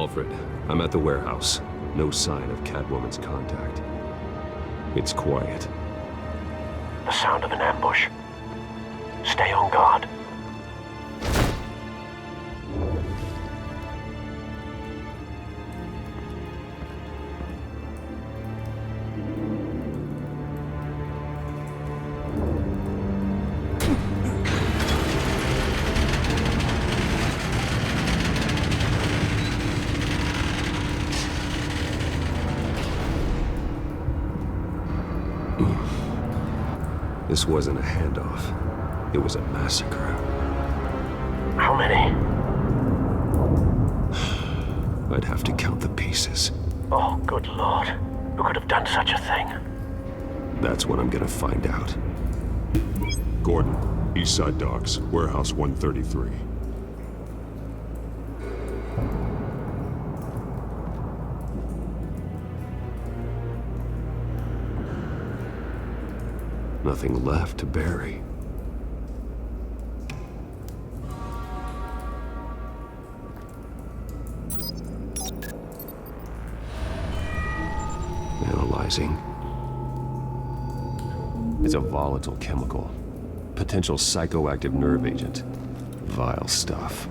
Alfred, I'm at the warehouse. No sign of Catwoman's contact. It's quiet. The sound of an ambush. Stay on guard. This wasn't a handoff. It was a massacre. How many? I'd have to count the pieces. Oh, good lord. Who could have done such a thing? That's what I'm gonna find out. Gordon, Eastside Docks, Warehouse 133. Nothing left to bury. Analyzing. It's a volatile chemical. Potential psychoactive nerve agent. Vile stuff.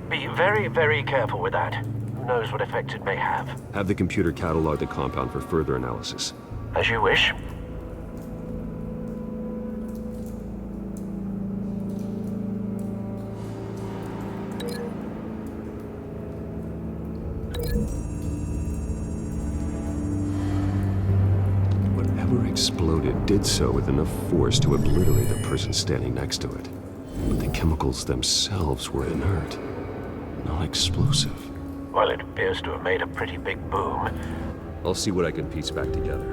Be very, very careful with that. Who knows what effects it may have. Have the computer catalog the compound for further analysis. As you wish. Whatever exploded did so with enough force to obliterate the person standing next to it. But the chemicals themselves were inert, not explosive. Well, it appears to have made a pretty big boom. I'll see what I can piece back together.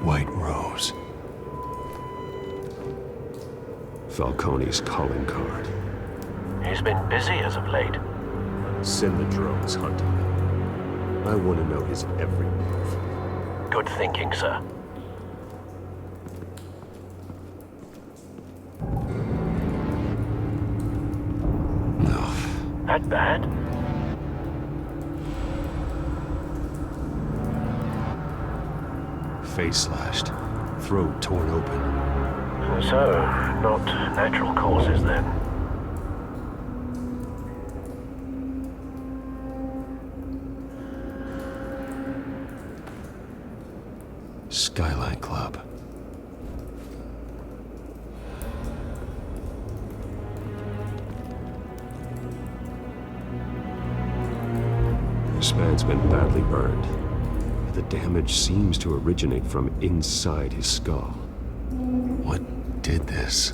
White Rose. Falcone's calling card. He's been busy as of late. Send the drones hunting. I want to know his every move. Good thinking, sir. No. That bad? Face slashed. Throat torn open. So, not natural causes then. Skyline Club. This man's been badly burned. The damage seems to originate from inside his skull. What did this?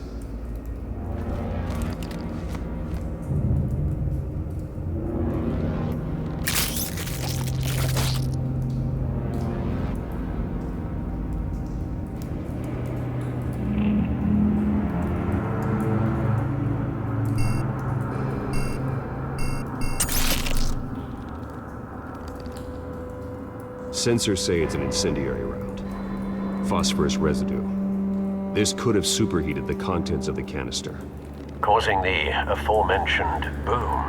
Sensors say it's an incendiary round. Phosphorus residue. This could have superheated the contents of the canister. Causing the aforementioned boom.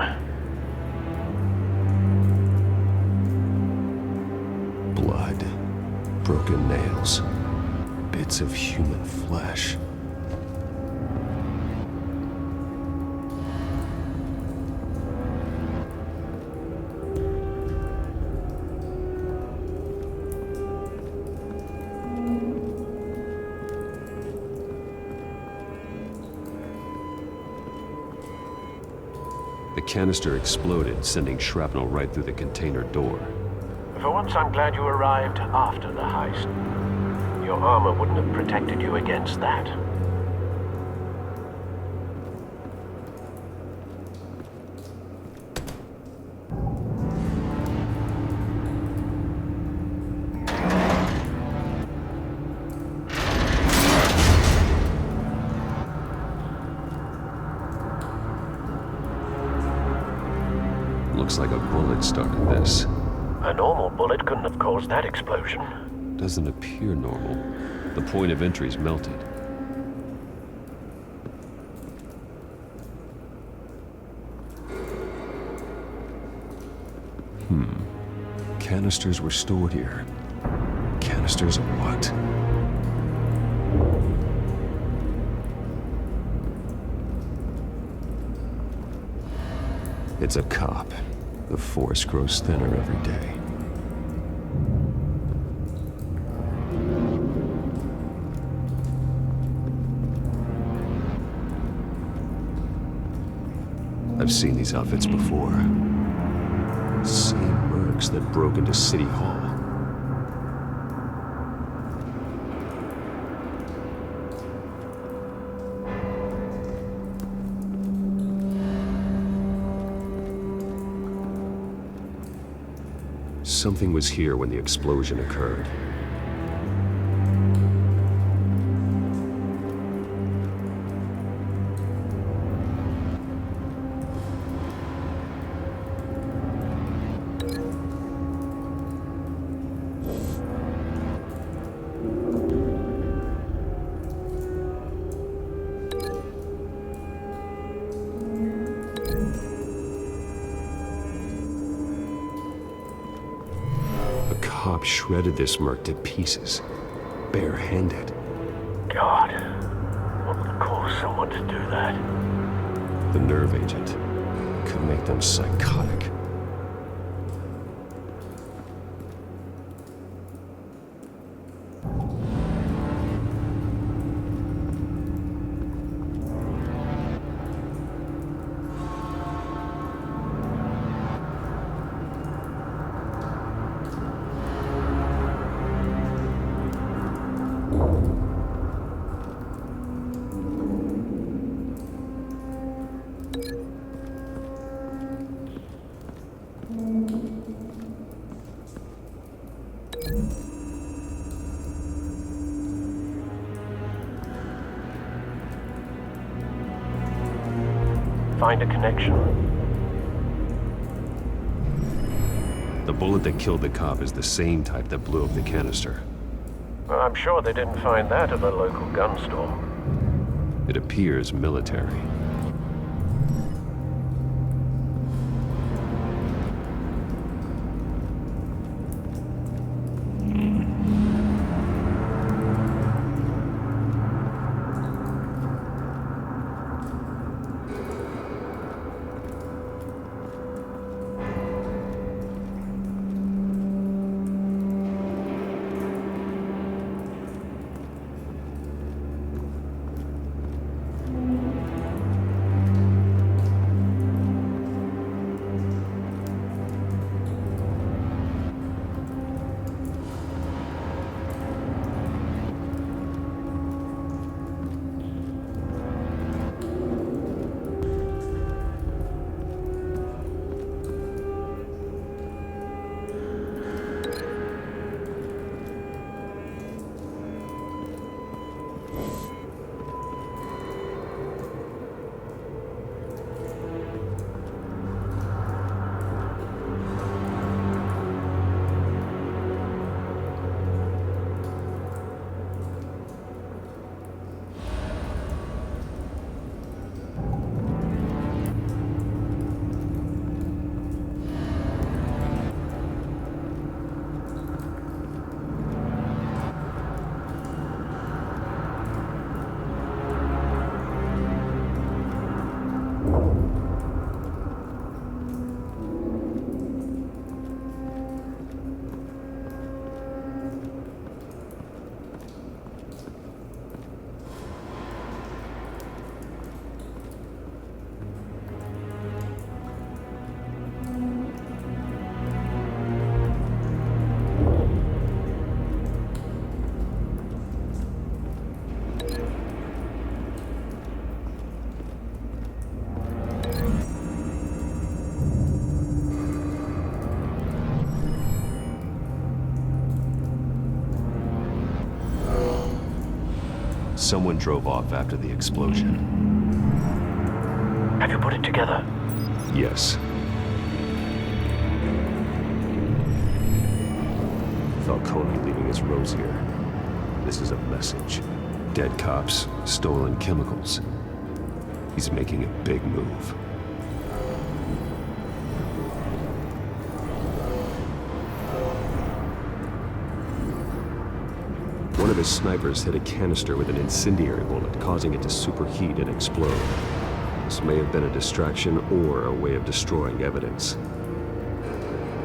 Blood. Broken nails. Bits of human flesh. The canister exploded, sending shrapnel right through the container door. For once, I'm glad you arrived after the heist. Your armor wouldn't have protected you against that. Looks like a bullet started this. A normal bullet couldn't have caused that explosion. Doesn't appear normal. The point of entry's melted. Canisters were stored here. Canisters of what? It's a cop. The force grows thinner every day. I've seen these outfits before. Same mercs that broke into City Hall. Something was here when the explosion occurred. Cop shredded this merc to pieces, barehanded. God, what would cause someone to do that? The nerve agent could make them psychotic. Find a connection. The bullet that killed the cop is the same type that blew up the canister. Well, I'm sure they didn't find that at the local gun store. It appears military. Someone drove off after the explosion. Have you put it together? Yes. Falcone leaving his rose here. This is a message. Dead cops, stolen chemicals. He's making a big move. One of his snipers hit a canister with an incendiary bullet, causing it to superheat and explode. This may have been a distraction or a way of destroying evidence.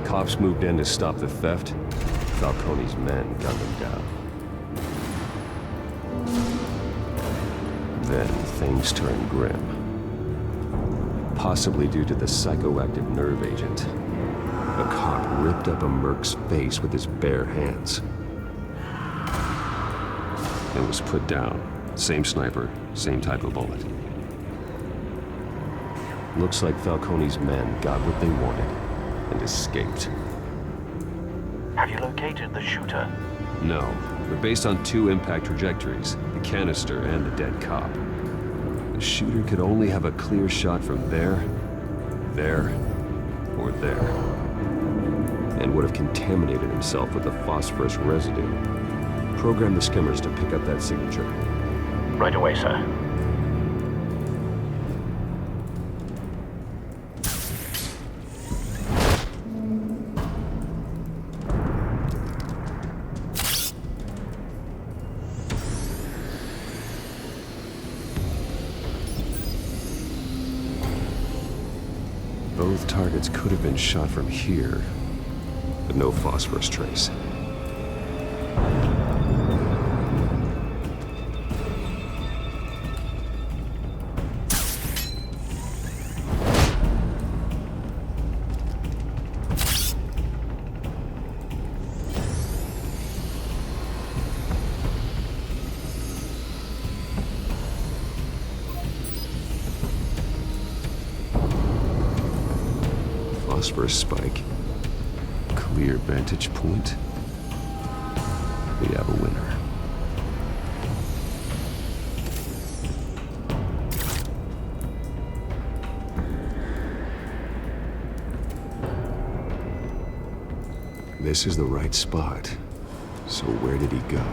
Cops moved in to stop the theft. Falcone's men gunned them down. Then things turned grim. Possibly due to the psychoactive nerve agent. A cop ripped up a merc's face with his bare hands. And was put down. Same sniper, same type of bullet. Looks like Falcone's men got what they wanted and escaped. Have you located the shooter? No, but based on two impact trajectories, the canister and the dead cop, the shooter could only have a clear shot from there, or there, and would have contaminated himself with the phosphorus residue. Program the skimmers to pick up that signature. Right away, sir. Both targets could have been shot from here, but no phosphorus trace. Phosphorus spike. Clear vantage point. We have a winner. This is the right spot. So where did he go?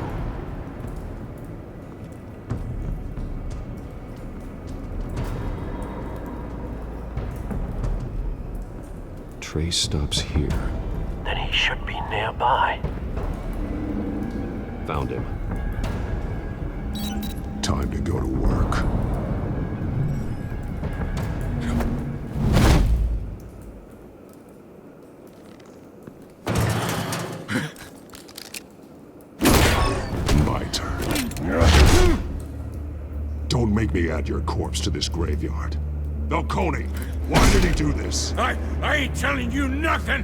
Trace stops here. Then he should be nearby. Found him. Time to go to work. My turn. Don't make me add your corpse to this graveyard. Falcone, why did he do this? I ain't telling you nothing!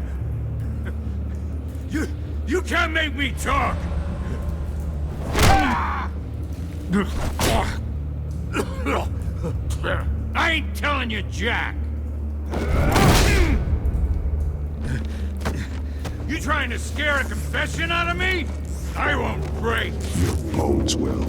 You can't make me talk! I ain't telling you jack! You trying to scare a confession out of me? I won't break! Your bones will.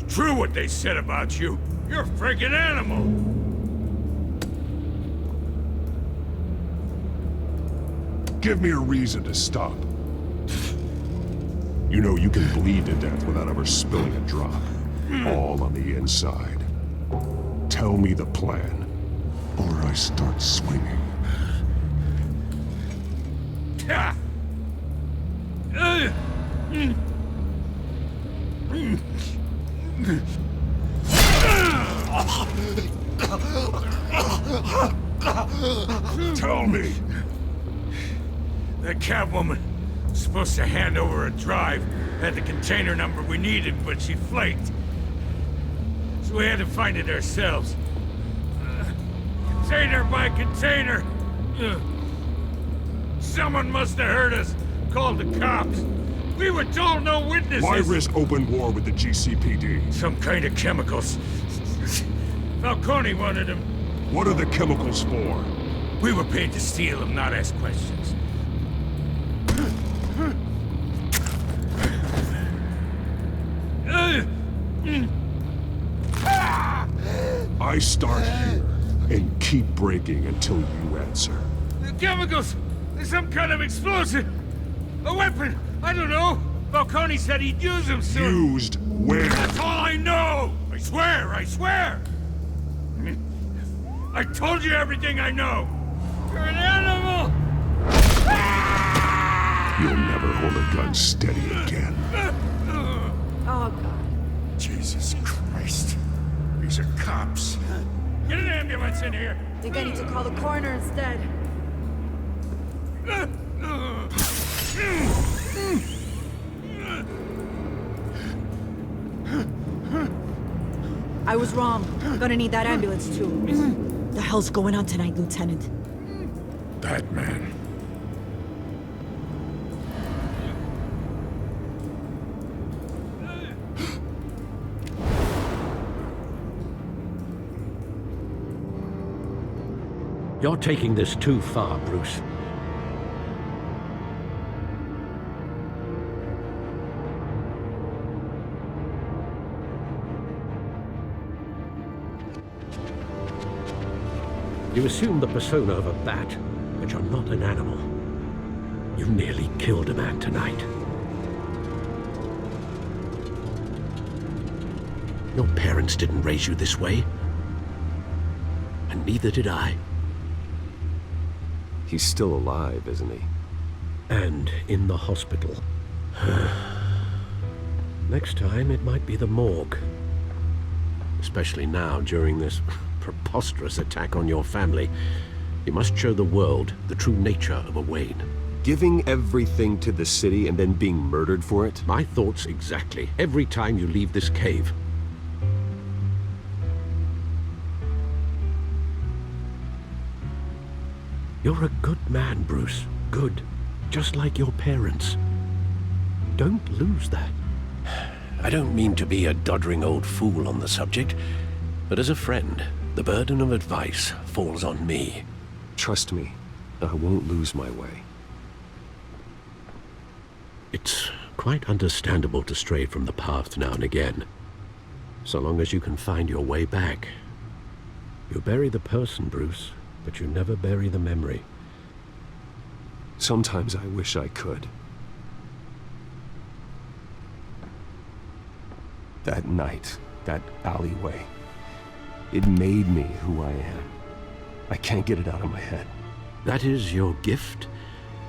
True what they said about you. You're a freaking animal. Give me a reason to stop. You know you can bleed to death without ever spilling a drop. All on the inside. Tell me the plan, or I start swinging. Ha! Tell me! That Catwoman was supposed to hand over a drive, had the container number we needed, but she flaked. So we had to find it ourselves. Container by container. Someone must have heard us, called the cops. We were told no witnesses. Why risk open war with the GCPD? Some kind of chemicals. Falcone wanted them. What are the chemicals for? We were paid to steal them, not ask questions. I start here and keep breaking until you answer. The chemicals! There's some kind of explosive! A weapon! I don't know! Falcone said he'd use them soon! Used where? That's all I know! I swear, I swear! I told you everything I know! You're an animal! You'll never hold a gun steady again. Oh, God. Jesus Christ. These are cops. Get an ambulance in here! Think I need to call the coroner instead. I was wrong. Gonna need that ambulance, too. The hell's going on tonight, Lieutenant? Batman. You're taking this too far, Bruce. You assume the persona of a bat, but you're not an animal. You nearly killed a man tonight. Your parents didn't raise you this way. And neither did I. He's still alive, isn't he? And in the hospital. Next time, it might be the morgue. Especially now, during this preposterous attack on your family. You must show the world the true nature of a Wayne. Giving everything to the city and then being murdered for it? My thoughts exactly, every time you leave this cave. You're a good man, Bruce. Good. Just like your parents. Don't lose that. I don't mean to be a doddering old fool on the subject, but as a friend, the burden of advice falls on me. Trust me, I won't lose my way. It's quite understandable to stray from the path now and again, so long as you can find your way back. You bury the person, Bruce, but you never bury the memory. Sometimes I wish I could. That night, that alleyway, it made me who I am. I can't get it out of my head. That is your gift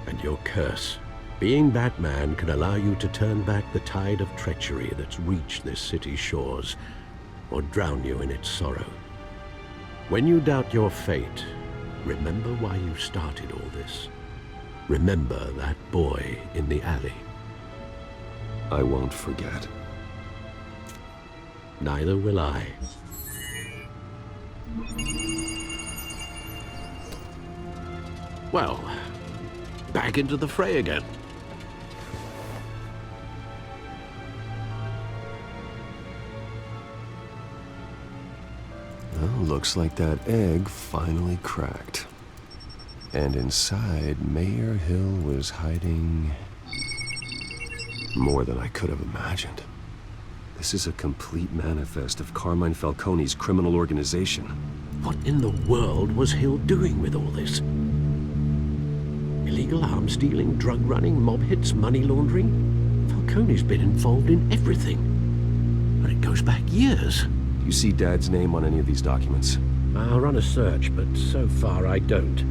and your curse. Being Batman can allow you to turn back the tide of treachery that's reached this city's shores, or drown you in its sorrow. When you doubt your fate, remember why you started all this. Remember that boy in the alley. I won't forget. Neither will I. Well, back into the fray again. Well, looks like that egg finally cracked. And inside, Mayor Hill was hiding more than I could have imagined. This is a complete manifest of Carmine Falcone's criminal organization. What in the world was Hill doing with all this? Illegal arms dealing, drug running, mob hits, money laundering? Falcone's been involved in everything. And it goes back years. You see Dad's name on any of these documents? I'll run a search, but so far I don't.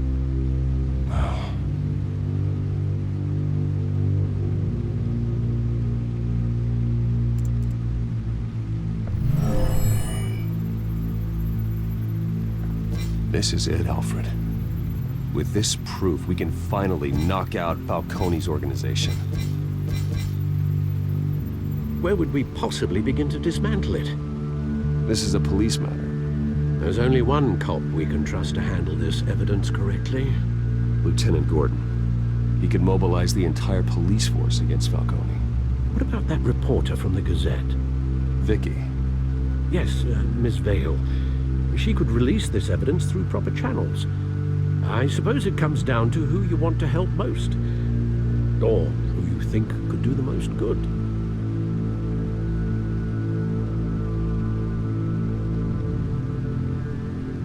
This is it, Alfred. With this proof, we can finally knock out Falcone's organization. Where would we possibly begin to dismantle it? This is a police matter. There's only one cop we can trust to handle this evidence correctly. Lieutenant Gordon. He could mobilize the entire police force against Falcone. What about that reporter from the Gazette? Vicky. Yes, Miss Vale. She could release this evidence through proper channels. I suppose it comes down to who you want to help most. Or who you think could do the most good.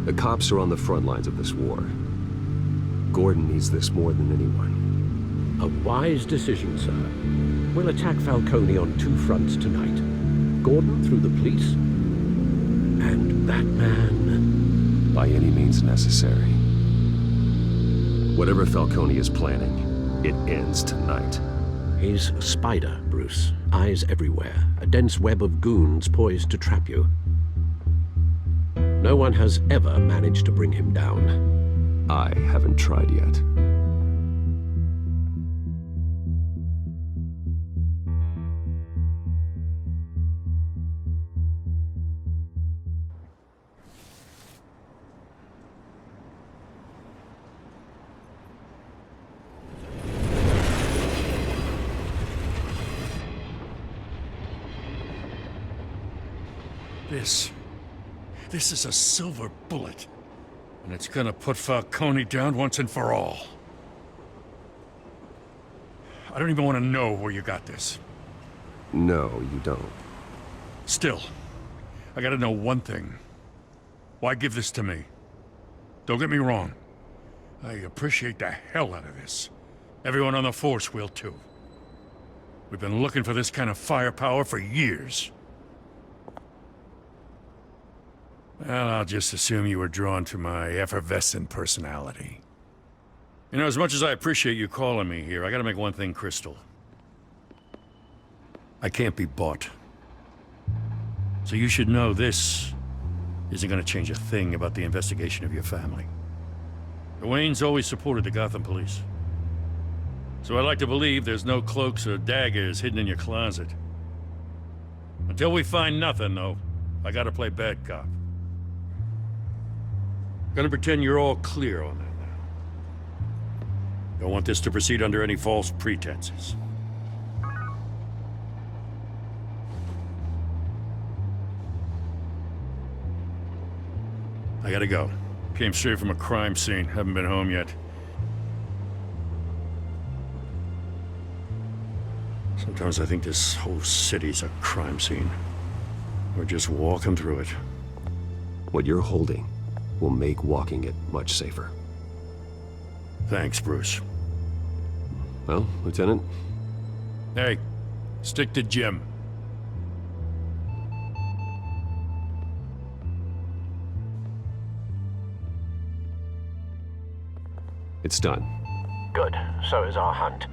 The cops are on the front lines of this war. Gordon needs this more than anyone. A wise decision, sir. We'll attack Falcone on two fronts tonight. Gordon through the police, and that man... By any means necessary. Whatever Falcone is planning, it ends tonight. He's a spider, Bruce. Eyes everywhere. A dense web of goons poised to trap you. No one has ever managed to bring him down. I haven't tried yet. This is a silver bullet. And it's gonna put Falcone down once and for all. I don't even want to know where you got this. No, you don't. Still, I gotta know one thing. Why give this to me? Don't get me wrong. I appreciate the hell out of this. Everyone on the force will too. We've been looking for this kind of firepower for years. Well, I'll just assume you were drawn to my effervescent personality. You know, as much as I appreciate you calling me here, I gotta make one thing crystal. I can't be bought. So you should know this isn't gonna change a thing about the investigation of your family. The Waynes always supported the Gotham police. So I'd like to believe there's no cloaks or daggers hidden in your closet. Until we find nothing, though, I gotta play bad cop. Gonna pretend you're all clear on that now. Don't want this to proceed under any false pretenses. I gotta go. Came straight from a crime scene. Haven't been home yet. Sometimes I think this whole city's a crime scene. We're just walking through it. What you're holding will make walking it much safer. Thanks, Bruce. Well, Lieutenant? Hey, stick to Jim. It's done. Good. So is our hunt.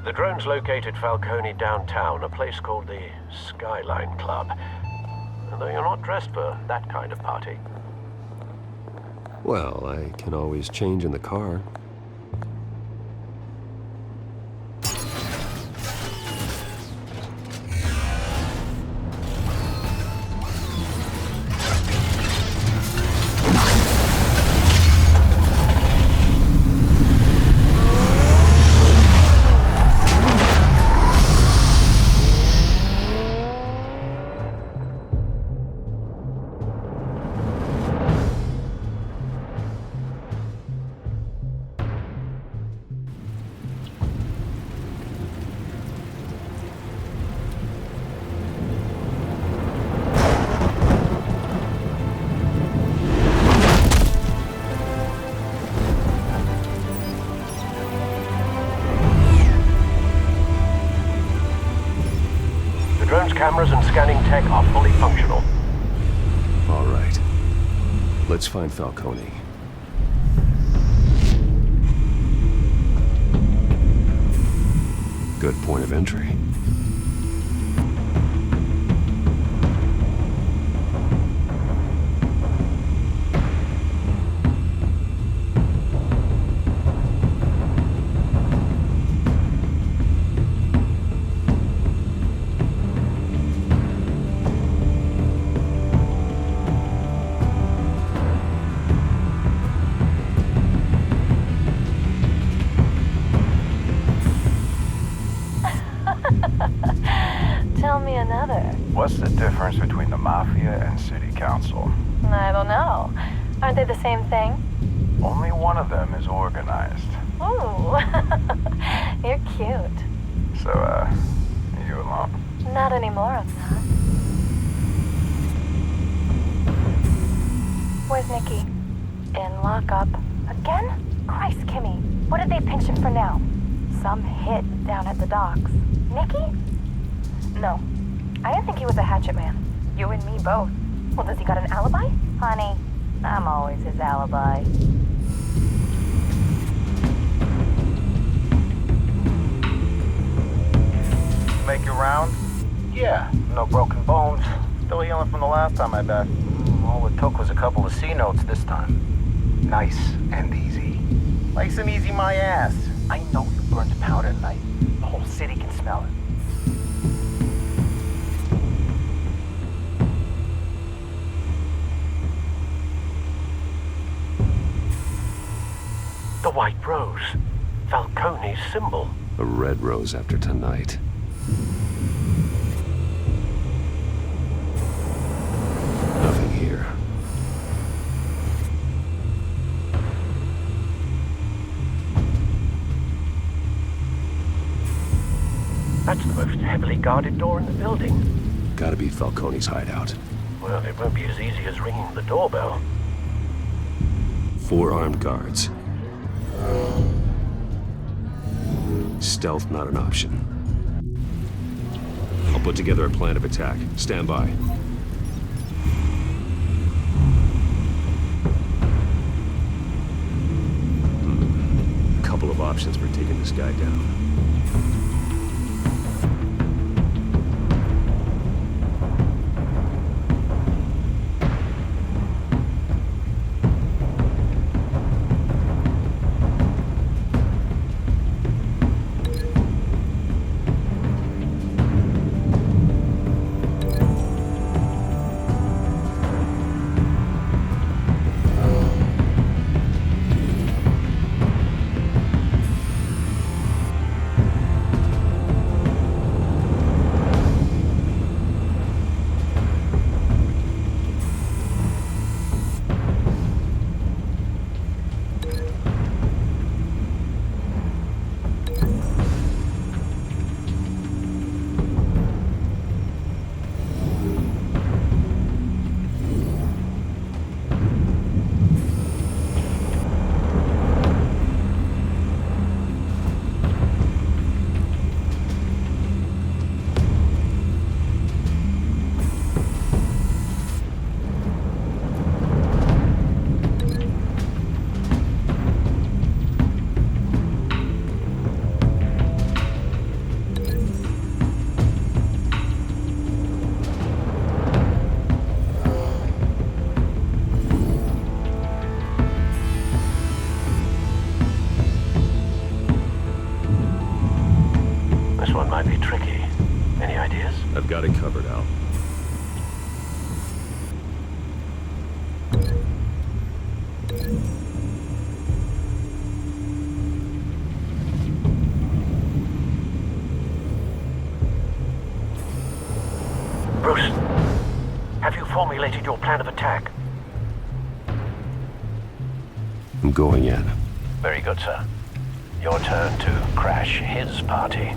The drones located Falcone downtown, a place called the Skyline Club. Though you're not dressed for that kind of party. Well, I can always change in the car. Cameras and scanning tech are fully functional. All right. Let's find Falcone. Good point of entry. Tell me another. What's the difference between the Mafia and City Council? I don't know. Aren't they the same thing? Only one of them is organized. Ooh, you're cute. So, you alone? Not anymore, I'm not. Where's Nikki? In lockup. Again? Christ, Kimmy. What did they pinch him for now? Some hit down at the docks. Nikki? No. I didn't think he was a hatchet man. You and me both. Well, does he got an alibi? Honey, I'm always his alibi. Make your round? Yeah, no broken bones. Still healing from the last time I bet. All it took was a couple of C notes this time. Nice and easy. Nice and easy my ass. I know you burned powder tonight. The whole city can smell it. The White Rose. Falcone's symbol. A red rose after tonight. Nothing here. That's the most heavily guarded door in the building. Gotta be Falcone's hideout. Well, it won't be as easy as ringing the doorbell. 4 armed guards. Stealth not an option. I'll put together a plan of attack. Stand by. Couple of options for taking this guy down. Might be tricky. Any ideas? I've got it covered, Al. Bruce, have you formulated your plan of attack? I'm going in. Very good, sir. Your turn to crash his party.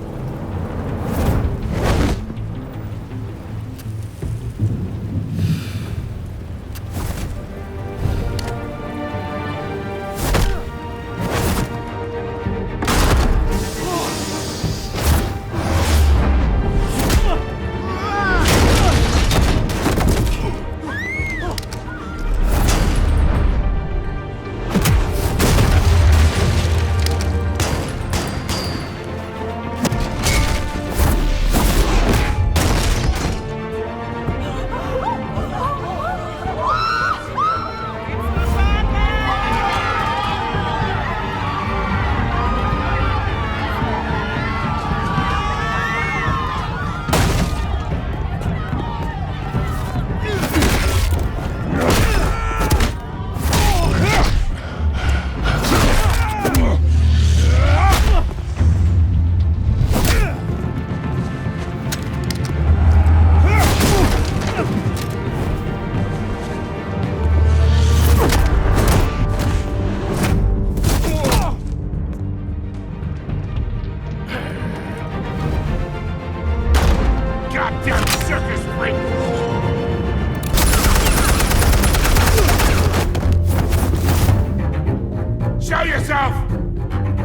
Show yourself!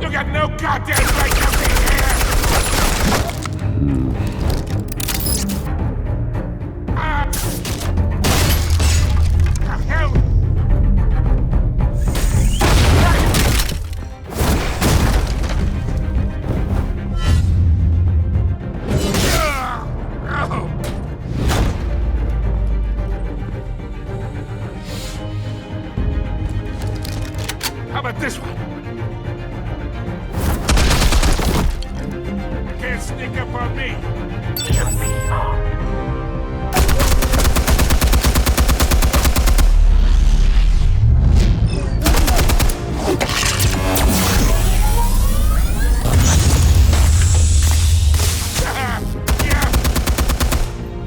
You got no goddamn right to be here! The hell? How about this one? Can't sneak up on me. Yeah.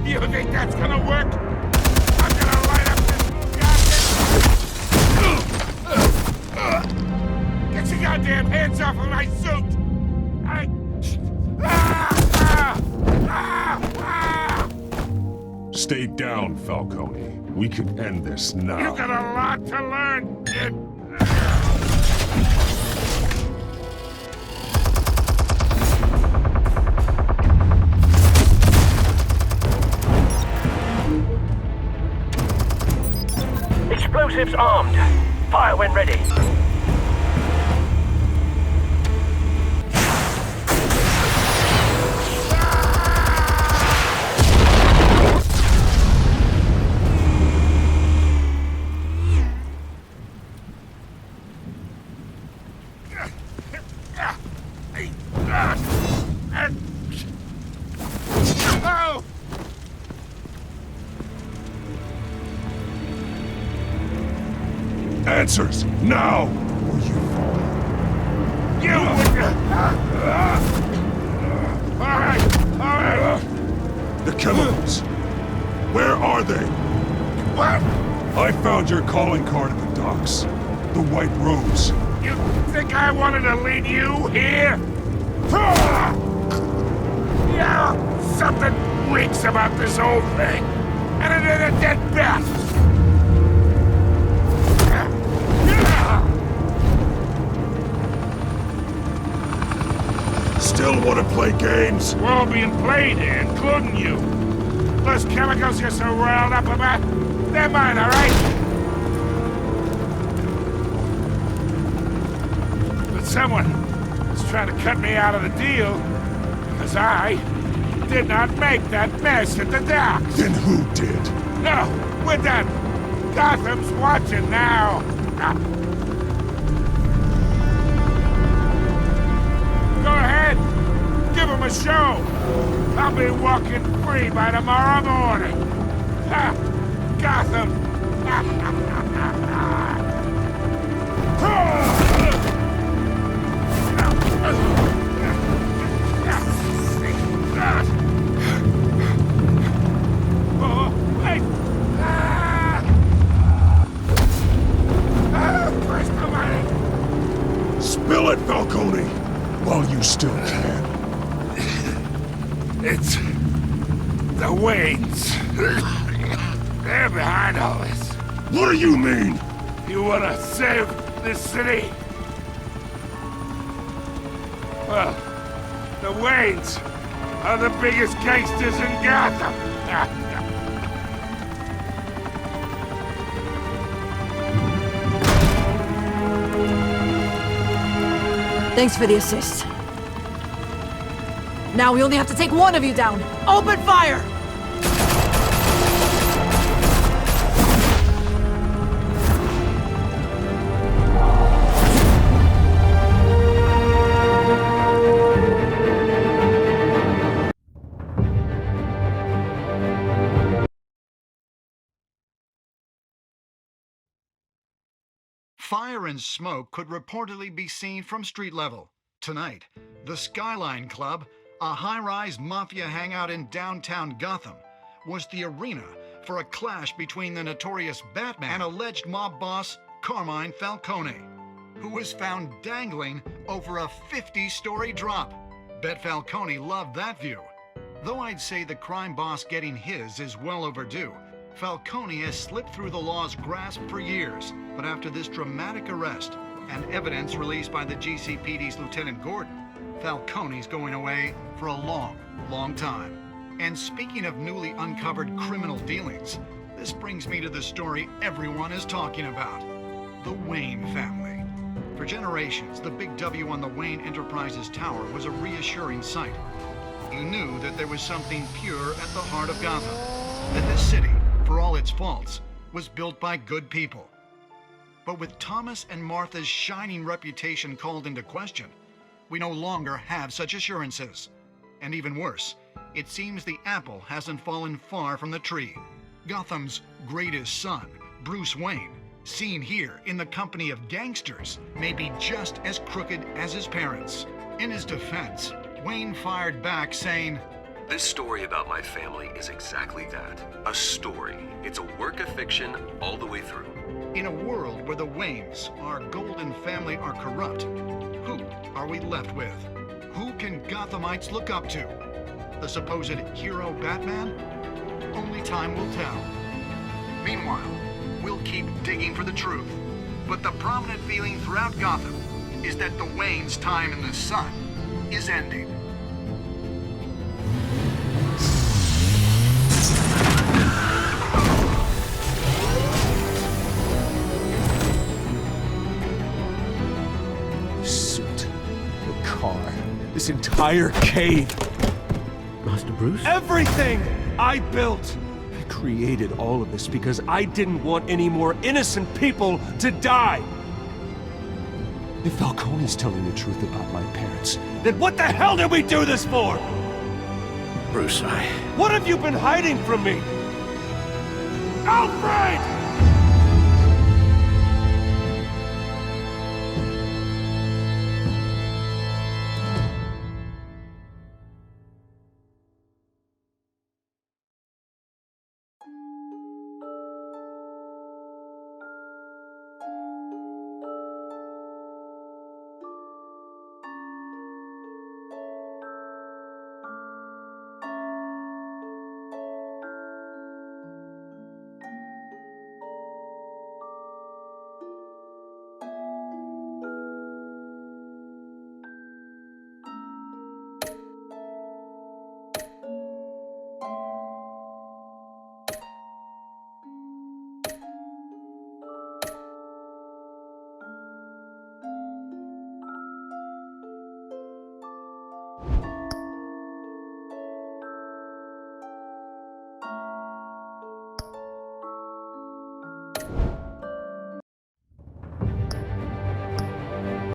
You think that's gonna work? I'm gonna light up this goddamn... Get your goddamn hands off of my suit! Stay down, Falcone. We can end this now. You got a lot to learn, kid. Explosives armed. Fire when ready. Oh! Answers, now! Or you fall. You wouldn't... All right. The chemicals. Where are they? What? I found your calling card at the docks. The White Rose. You think I wanted to lead you here? Yeah, something reeks about this whole thing. And it is a dead bat. Still want to play games? We're all being played here, including you. Those chemicals you're so riled up about, they're mine, all right? But someone is trying to cut me out of the deal, because I did not make that mess at the docks. Then who did? No, we're done. Gotham's watching now. Go ahead. Give him a show. I'll be walking free by tomorrow morning. Ha! Gotham. Oh, wait. Where's the money? Spill it, Falcone! While you still can. It's the Waynes. They're behind all this. What do you mean? You wanna save this city? Well, the Waynes are the biggest gangsters in Gotham. Thanks for the assist. Now we only have to take one of you down. Open fire! Fire and smoke could reportedly be seen from street level. Tonight, the Skyline Club, a high-rise mafia hangout in downtown Gotham, was the arena for a clash between the notorious Batman and alleged mob boss Carmine Falcone, who was found dangling over a 50-story drop. Bet Falcone loved that view. Though I'd say the crime boss getting his is well overdue, Falcone has slipped through the law's grasp for years, but after this dramatic arrest, and evidence released by the GCPD's Lieutenant Gordon, Falcone's going away for a long, long time. And speaking of newly uncovered criminal dealings, this brings me to the story everyone is talking about. The Wayne family. For generations, the big W on the Wayne Enterprises Tower was a reassuring sight. You knew that there was something pure at the heart of Gotham. That this city, for all its faults, was built by good people. But with Thomas and Martha's shining reputation called into question, we no longer have such assurances. And even worse, it seems the apple hasn't fallen far from the tree. Gotham's greatest son, Bruce Wayne, seen here in the company of gangsters, may be just as crooked as his parents. In his defense, Wayne fired back saying, "This story about my family is exactly that. A story. It's a work of fiction all the way through." In a world where the Waynes, our golden family, are corrupt, who are we left with? Who can Gothamites look up to? The supposed hero Batman? Only time will tell. Meanwhile, we'll keep digging for the truth. But the prominent feeling throughout Gotham is that the Waynes' time in the sun is ending. This entire cave. Master Bruce? Everything I built. I created all of this because I didn't want any more innocent people to die. If Falcone's telling the truth about my parents, then what the hell did we do this for? Bruce, What have you been hiding from me? Alfred!